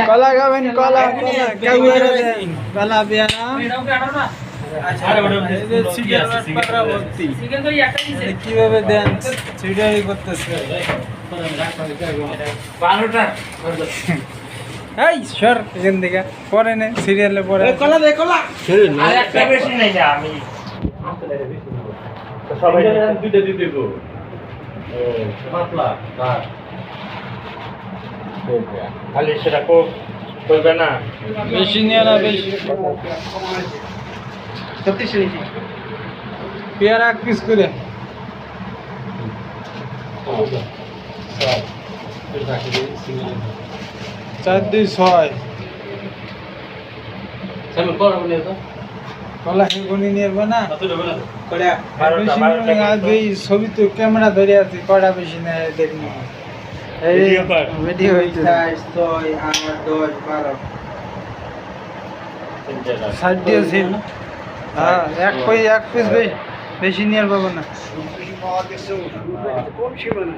কলা খাবেন কলা কলা কাউয়ারে দেন কলা পেয়ারা কিভাবে দেন সিরিয়ালি করতেছে এই সর এখান থেকে পরে নে সিরিয়ালে পরে কলা দে কলা আরেকটা বেশি নাই না আমি সবাই দুইটা দিতে গো পাতলা কাট খালি সেটা করবে না বেশি নিয়ে না বেশি সত্যি নিয়েছি পেয়ারা এক পিস করে 4-2-6 সামনে করা বলে তো কলা হেগুনি নিয়ে না কত দেব না এই ছবি তো ক্যামেরা ধরে আছি কটা বেশি নেই দেখনি ভিডিও হইতে 6 8 10 12 ষাট দিয়েছিল হ্যাঁ এক পিস বেশি নিয়ে পাবো না কম ছিল না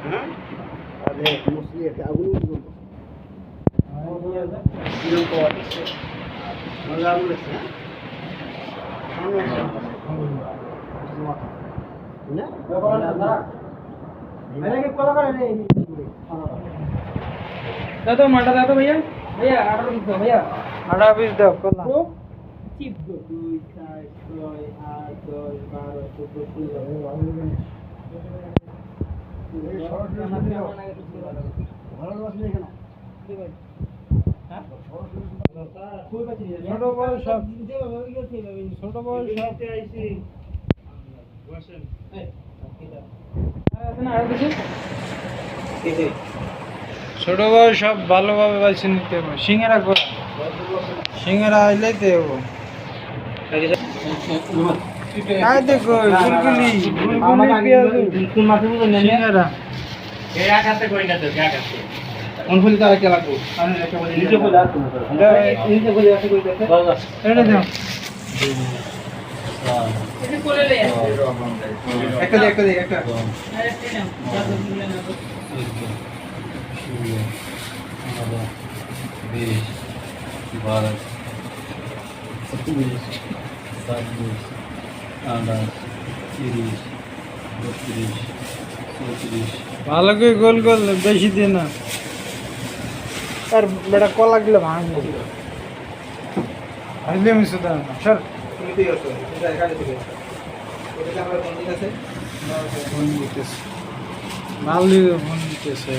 হ্যাঁ আরে মুসলি একটা আগুন দিল তো মজা লাগছে दादा माटा दादा भैया भैया आर्डर दो भैया आड़ा बीस दो कला तो चिप दो 2 4 6 8 10 ছোট বড় সব ছোট বড় সব ছোট বড় সব ভালোভাবে বাছে নিতে হবে সিঙ্গারা করে সিঙ্গারা আইলেই তো হবো আয় দেখো গুলগুলি সিঙ্গারা অনফলি তারা কে লাগবো আমি একটা বলি নিজে বলে আসতো না নিজে বলে আসতে কইতে এটা দাও এটা কোলে ले একটা দে একটা अरे तेरे ভালো করে গোল গোল বেশি দিয়ে না আর বেটা কলা গেলে ভাঙবে ভাঙলে আমি শুধু সর তুমিতেই আছো এটা এখানে থেকে ওটা আমরা কোন দিন আছে ফোন দিতেছে মাল ফোন দিতেছে